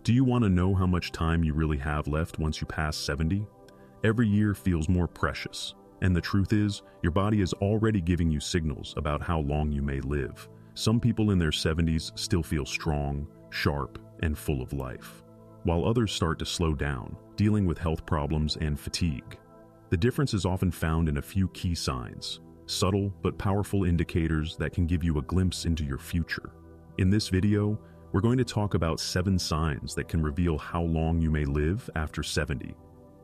Do you want to know how much time you really have left once you pass 70? Every year feels more precious, and the truth is, your body is already giving you signals about how long you may live. Some people in their 70s still feel strong, sharp, and full of life, while others start to slow down, dealing with health problems and fatigue. The difference is often found in a few key signs, subtle but powerful indicators that can give you a glimpse into your future. In this video, we're going to talk about 7 signs that can reveal how long you may live after 70.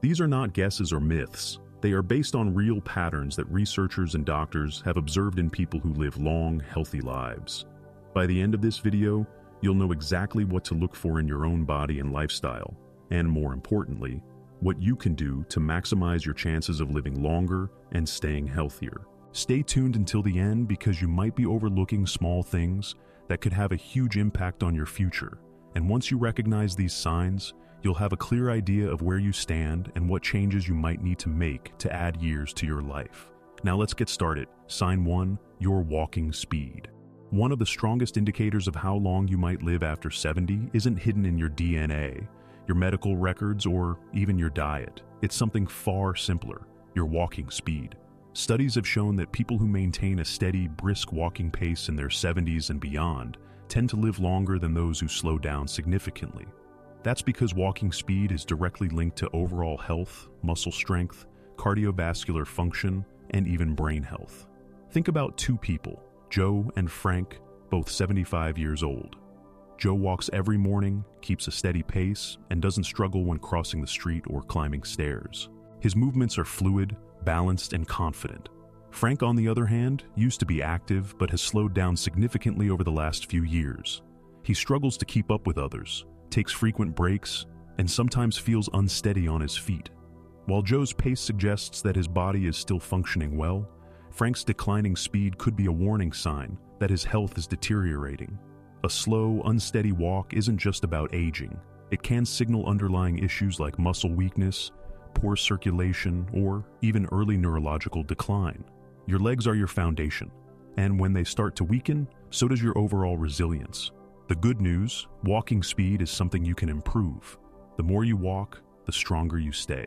These are not guesses or myths. They are based on real patterns that researchers and doctors have observed in people who live long, healthy lives. By the end of this video, you'll know exactly what to look for in your own body and lifestyle, and more importantly, what you can do to maximize your chances of living longer and staying healthier. Stay tuned until the end because you might be overlooking small things that could have a huge impact on your future. And once you recognize these signs, you'll have a clear idea of where you stand and what changes you might need to make to add years to your life. Now let's get started. Sign 1, your walking speed. One of the strongest indicators of how long you might live after 70 isn't hidden in your DNA, your medical records, or even your diet. It's something far simpler, your walking speed. Studies have shown that people who maintain a steady, brisk walking pace in their 70s and beyond tend to live longer than those who slow down significantly. That's because walking speed is directly linked to overall health, muscle strength, cardiovascular function, and even brain health. Think about 2 people, Joe and Frank, both 75 years old. Joe walks every morning, keeps a steady pace, and doesn't struggle when crossing the street or climbing stairs. His movements are fluid, balanced, and confident. Frank, on the other hand, used to be active but has slowed down significantly over the last few years. He struggles to keep up with others, takes frequent breaks, and sometimes feels unsteady on his feet. While Joe's pace suggests that his body is still functioning well, Frank's declining speed could be a warning sign that his health is deteriorating. A slow, unsteady walk isn't just about aging. It can signal underlying issues like muscle weakness, poor circulation, or even early neurological decline. Your legs are your foundation, and when they start to weaken, so does your overall resilience. The good news, walking speed is something you can improve. The more you walk, the stronger you stay.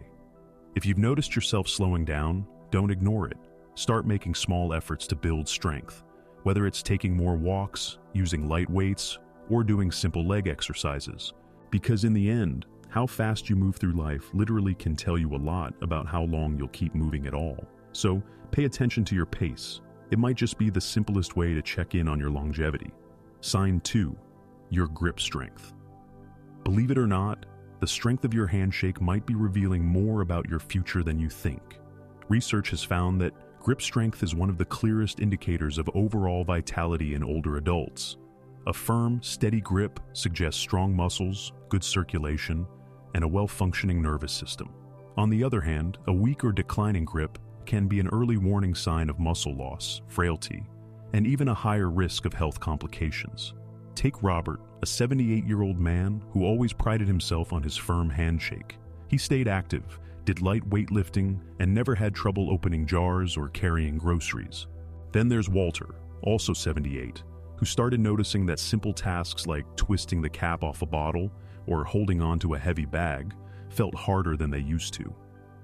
If you've noticed yourself slowing down, don't ignore it. Start making small efforts to build strength, whether it's taking more walks, using light weights, or doing simple leg exercises. Because in the end, how fast you move through life literally can tell you a lot about how long you'll keep moving at all. So, pay attention to your pace. It might just be the simplest way to check in on your longevity. Sign 2, your grip strength. Believe it or not, the strength of your handshake might be revealing more about your future than you think. Research has found that grip strength is one of the clearest indicators of overall vitality in older adults. A firm, steady grip suggests strong muscles, good circulation, and a well-functioning nervous system. On the other hand, a weak or declining grip can be an early warning sign of muscle loss, frailty, and even a higher risk of health complications. Take Robert, a 78-year-old man who always prided himself on his firm handshake. He stayed active, did light weightlifting, and never had trouble opening jars or carrying groceries. Then there's Walter, also 78, who started noticing that simple tasks like twisting the cap off a bottle or holding onto a heavy bag felt harder than they used to.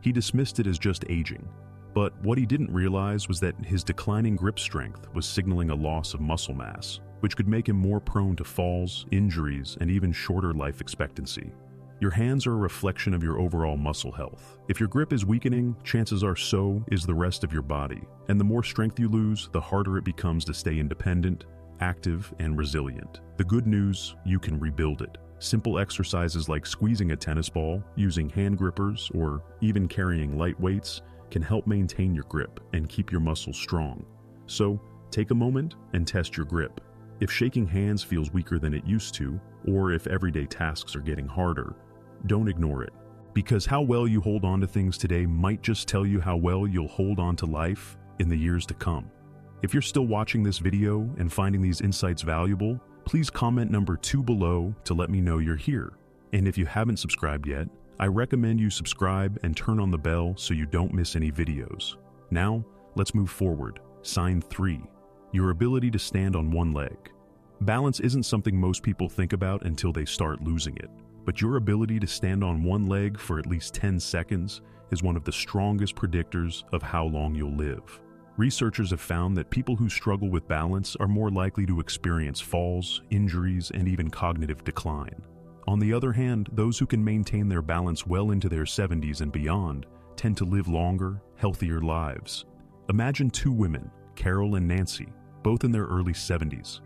He dismissed it as just aging, but what he didn't realize was that his declining grip strength was signaling a loss of muscle mass, which could make him more prone to falls, injuries, and even shorter life expectancy. Your hands are a reflection of your overall muscle health. If your grip is weakening, chances are so is the rest of your body, and the more strength you lose, the harder it becomes to stay independent, active, and resilient. The good news, you can rebuild it. Simple exercises like squeezing a tennis ball, using hand grippers, or even carrying light weights can help maintain your grip and keep your muscles strong. So, take a moment and test your grip. If shaking hands feels weaker than it used to, or if everyday tasks are getting harder, don't ignore it. Because how well you hold on to things today might just tell you how well you'll hold on to life in the years to come. If you're still watching this video and finding these insights valuable, please comment number 2 below to let me know you're here. And if you haven't subscribed yet, I recommend you subscribe and turn on the bell so you don't miss any videos. Now, let's move forward. Sign 3, your ability to stand on one leg. Balance isn't something most people think about until they start losing it. but your ability to stand on one leg for at least 10 seconds is one of the strongest predictors of how long you'll live. Researchers have found that people who struggle with balance are more likely to experience falls, injuries, and even cognitive decline. On the other hand, those who can maintain their balance well into their 70s and beyond tend to live longer, healthier lives. Imagine two women, Carol and Nancy, both in their early 70s.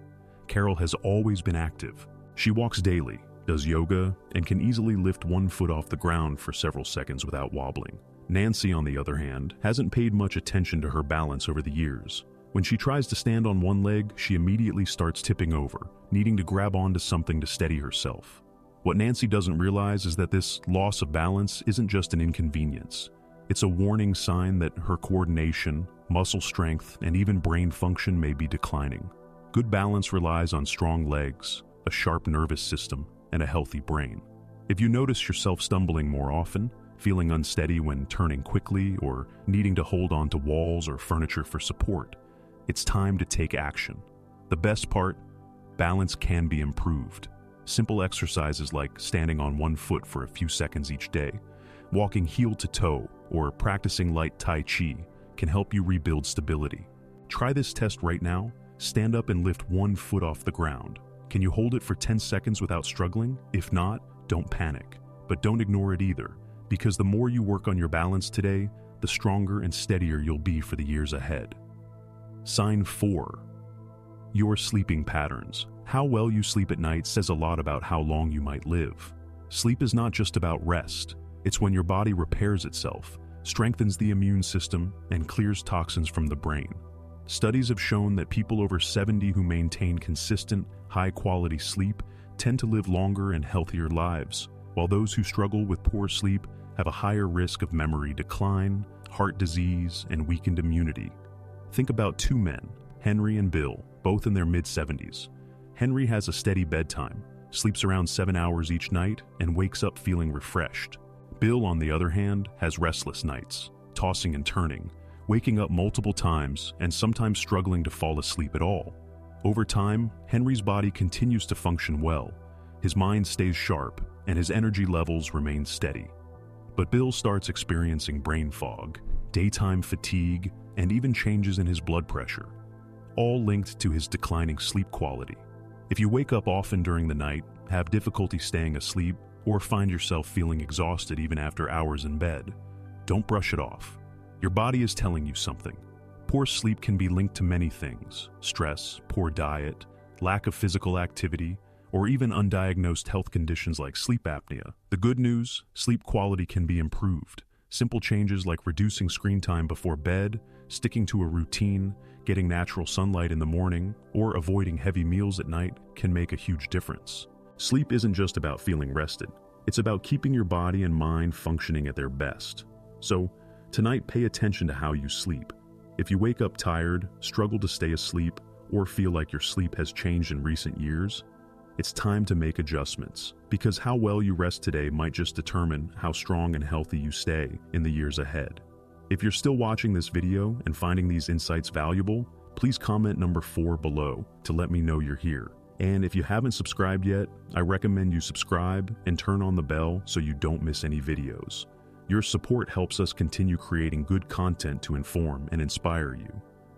Carol has always been active. She walks daily, does yoga, and can easily lift one foot off the ground for several seconds without wobbling. Nancy, on the other hand, hasn't paid much attention to her balance over the years. When she tries to stand on one leg, she immediately starts tipping over, needing to grab onto something to steady herself. What Nancy doesn't realize is that this loss of balance isn't just an inconvenience. It's a warning sign that her coordination, muscle strength, and even brain function may be declining. Good balance relies on strong legs, a sharp nervous system, and a healthy brain. If you notice yourself stumbling more often, feeling unsteady when turning quickly, or needing to hold on to walls or furniture for support, it's time to take action. The best part, balance can be improved. Simple exercises like standing on one foot for a few seconds each day, walking heel to toe, or practicing light Tai Chi can help you rebuild stability. Try this test right now. Stand up and lift one foot off the ground. Can you hold it for 10 seconds without struggling? If not, don't panic. But don't ignore it either, because the more you work on your balance today, the stronger and steadier you'll be for the years ahead. Sign 4. Your sleeping patterns. How well you sleep at night says a lot about how long you might live. Sleep is not just about rest. It's when your body repairs itself, strengthens the immune system, and clears toxins from the brain. Studies have shown that people over 70 who maintain consistent, high-quality sleep tend to live longer and healthier lives, while those who struggle with poor sleep have a higher risk of memory decline, heart disease, and weakened immunity. Think about two men, Henry and Bill, both in their mid-70s. Henry has a steady bedtime, sleeps around 7 hours each night, and wakes up feeling refreshed. Bill, on the other hand, has restless nights, tossing and turning, waking up multiple times and sometimes struggling to fall asleep at all. Over time, Henry's body continues to function well, his mind stays sharp, and his energy levels remain steady. But Bill starts experiencing brain fog, daytime fatigue, and even changes in his blood pressure, all linked to his declining sleep quality. If you wake up often during the night, have difficulty staying asleep, or find yourself feeling exhausted even after hours in bed, don't brush it off. Your body is telling you something. Poor sleep can be linked to many things: stress, poor diet, lack of physical activity, or even undiagnosed health conditions like sleep apnea. The good news, sleep quality can be improved. Simple changes like reducing screen time before bed, sticking to a routine, getting natural sunlight in the morning, or avoiding heavy meals at night can make a huge difference. Sleep isn't just about feeling rested. It's about keeping your body and mind functioning at their best. So, tonight, pay attention to how you sleep. If you wake up tired, struggle to stay asleep, or feel like your sleep has changed in recent years, it's time to make adjustments, because how well you rest today might just determine how strong and healthy you stay in the years ahead. If you're still watching this video and finding these insights valuable, please comment number 4 below to let me know you're here. And if you haven't subscribed yet, I recommend you subscribe and turn on the bell so you don't miss any videos. Your support helps us continue creating good content to inform and inspire you.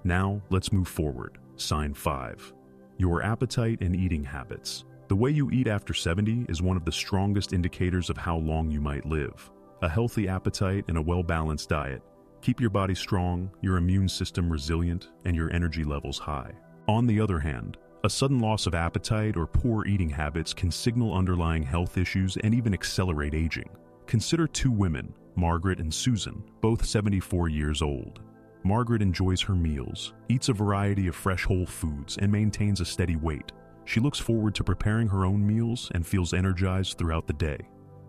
Now, let's move forward. Sign 5. Your appetite and eating habits. The way you eat after 70 is one of the strongest indicators of how long you might live. A healthy appetite and a well-balanced diet keep your body strong, your immune system resilient, and your energy levels high. On the other hand, a sudden loss of appetite or poor eating habits can signal underlying health issues and even accelerate aging. Consider two women, Margaret and Susan, both 74 years old. Margaret enjoys her meals, eats a variety of fresh whole foods, and maintains a steady weight. She looks forward to preparing her own meals and feels energized throughout the day.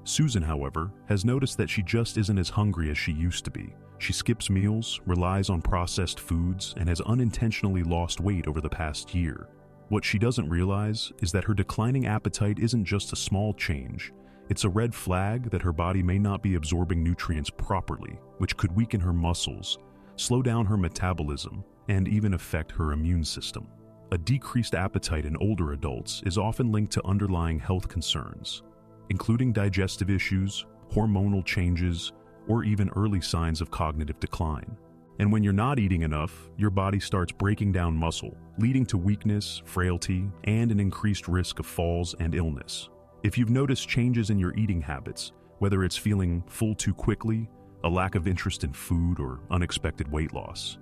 Susan, however, has noticed that she just isn't as hungry as she used to be. She skips meals, relies on processed foods, and has unintentionally lost weight over the past year. What she doesn't realize is that her declining appetite isn't just a small change. It's a red flag that her body may not be absorbing nutrients properly, which could weaken her muscles, slow down her metabolism, and even affect her immune system. A decreased appetite in older adults is often linked to underlying health concerns. including digestive issues, hormonal changes, or even early signs of cognitive decline. And when you're not eating enough, your body starts breaking down muscle, leading to weakness, frailty, and an increased risk of falls and illness. If you've noticed changes in your eating habits, whether it's feeling full too quickly, a lack of interest in food, or unexpected weight loss,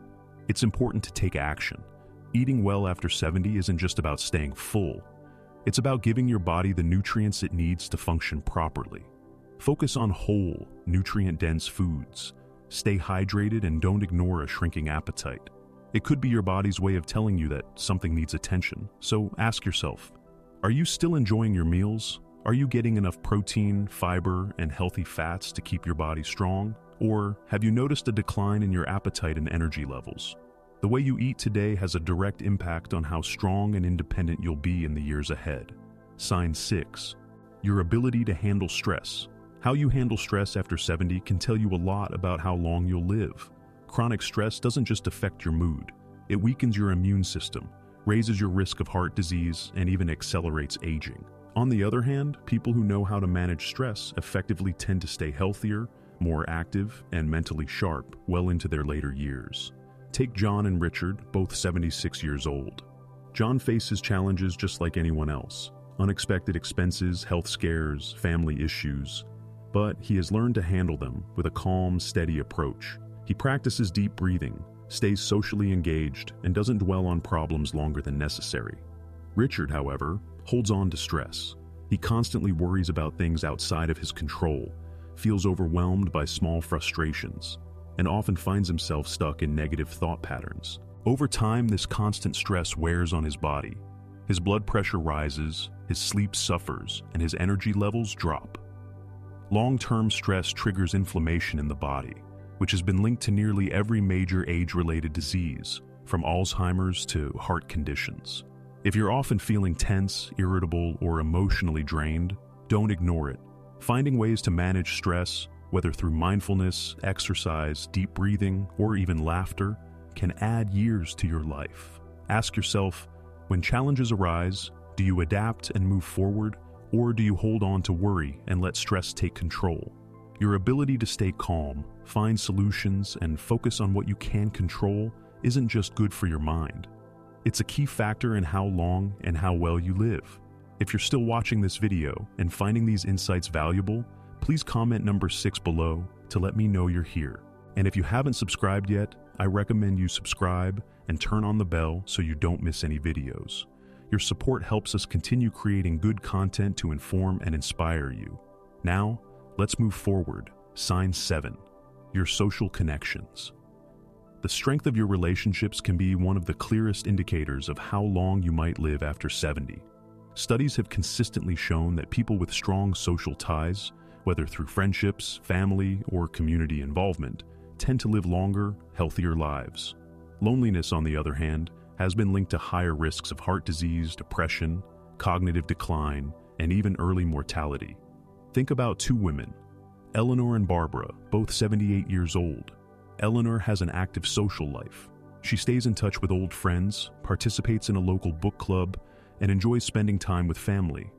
it's important to take action. Eating well after 70 isn't just about staying full. It's about giving your body the nutrients it needs to function properly. Focus on whole, nutrient-dense foods. Stay hydrated and don't ignore a shrinking appetite. It could be your body's way of telling you that something needs attention, so ask yourself, are you still enjoying your meals? Are you getting enough protein, fiber, and healthy fats to keep your body strong? Or have you noticed a decline in your appetite and energy levels? The way you eat today has a direct impact on how strong and independent you'll be in the years ahead. Sign 6. Your ability to handle stress. How you handle stress after 70 can tell you a lot about how long you'll live. Chronic stress doesn't just affect your mood. It weakens your immune system, raises your risk of heart disease, and even accelerates aging. On the other hand, people who know how to manage stress effectively tend to stay healthier, more active, and mentally sharp well into their later years. Take John and Richard, both 76 years old. John faces challenges just like anyone else. Unexpected expenses, health scares, family issues. But he has learned to handle them with a calm, steady approach. He practices deep breathing, stays socially engaged, and doesn't dwell on problems longer than necessary. Richard, however, holds on to stress. He constantly worries about things outside of his control, feels overwhelmed by small frustrations, and often finds himself stuck in negative thought patterns. Over time, this constant stress wears on his body. His blood pressure rises, his sleep suffers, and his energy levels drop. Long-term stress triggers inflammation in the body, which has been linked to nearly every major age-related disease, from Alzheimer's to heart conditions. If you're often feeling tense, irritable, or emotionally drained, don't ignore it. Finding ways to manage stress, whether through mindfulness, exercise, deep breathing, or even laughter, can add years to your life. Ask yourself, when challenges arise, do you adapt and move forward, or do you hold on to worry and let stress take control? Your ability to stay calm, find solutions, and focus on what you can control isn't just good for your mind. It's a key factor in how long and how well you live. If you're still watching this video and finding these insights valuable, please comment number 6 below to let me know you're here. And if you haven't subscribed yet, I recommend you subscribe and turn on the bell so you don't miss any videos. Your support helps us continue creating good content to inform and inspire you. Now, let's move forward. Sign 7. Your social connections. The strength of your relationships can be one of the clearest indicators of how long you might live after 70. Studies have consistently shown that people with strong social ties, whether through friendships, family, or community involvement, tend to live longer, healthier lives. Loneliness, on the other hand, has been linked to higher risks of heart disease, depression, cognitive decline, and even early mortality. Think about 2 women, Eleanor and Barbara, both 78 years old. Eleanor has an active social life. She stays in touch with old friends, participates in a local book club, and enjoys spending time with family.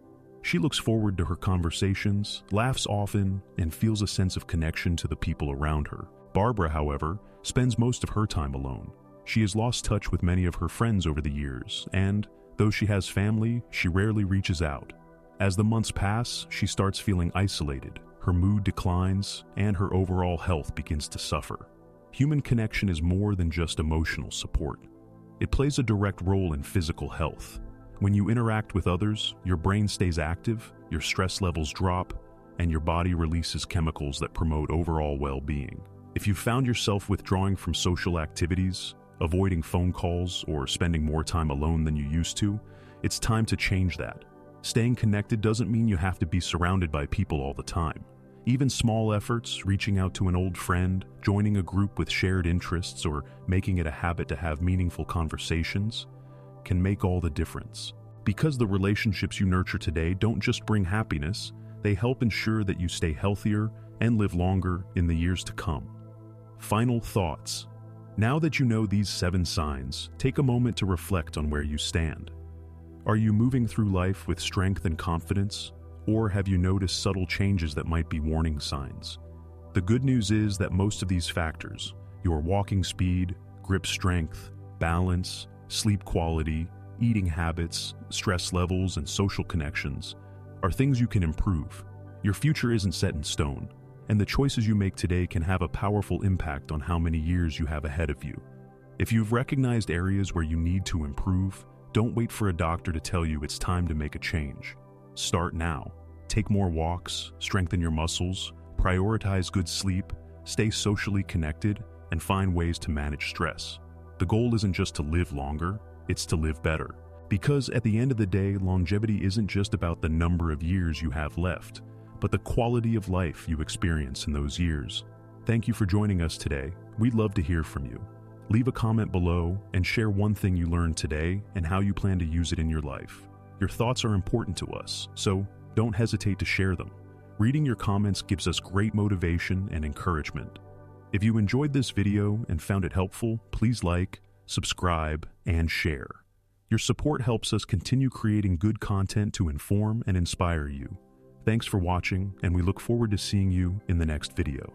She looks forward to her conversations, laughs often, and feels a sense of connection to the people around her. Barbara, however, spends most of her time alone. She has lost touch with many of her friends over the years, and, though she has family, she rarely reaches out. As the months pass, she starts feeling isolated, her mood declines, and her overall health begins to suffer. Human connection is more than just emotional support. It plays a direct role in physical health. When you interact with others, your brain stays active, your stress levels drop, and your body releases chemicals that promote overall well-being. If you've found yourself withdrawing from social activities, avoiding phone calls, or spending more time alone than you used to, it's time to change that. Staying connected doesn't mean you have to be surrounded by people all the time. Even small efforts, reaching out to an old friend, joining a group with shared interests, or making it a habit to have meaningful conversations, can make all the difference. Because the relationships you nurture today don't just bring happiness, they help ensure that you stay healthier and live longer in the years to come. Final thoughts. Now that you know these 7 signs, take a moment to reflect on where you stand. Are you moving through life with strength and confidence, Or have you noticed subtle changes that might be warning signs? The good news is that most of these factors, your walking speed, grip strength, balance, sleep quality, eating habits, stress levels, and social connections, are things you can improve. Your future isn't set in stone, and the choices you make today can have a powerful impact on how many years you have ahead of you. If you've recognized areas where you need to improve, don't wait for a doctor to tell you it's time to make a change. Start now. Take more walks, strengthen your muscles, prioritize good sleep, stay socially connected, and find ways to manage stress. The goal isn't just to live longer, it's to live better. Because at the end of the day, longevity isn't just about the number of years you have left, but the quality of life you experience in those years. Thank you for joining us today. We'd love to hear from you. Leave a comment below and share one thing you learned today and how you plan to use it in your life. Your thoughts are important to us, so don't hesitate to share them. Reading your comments gives us great motivation and encouragement. If you enjoyed this video and found it helpful, please like, subscribe, and share. Your support helps us continue creating good content to inform and inspire you. Thanks for watching, and we look forward to seeing you in the next video.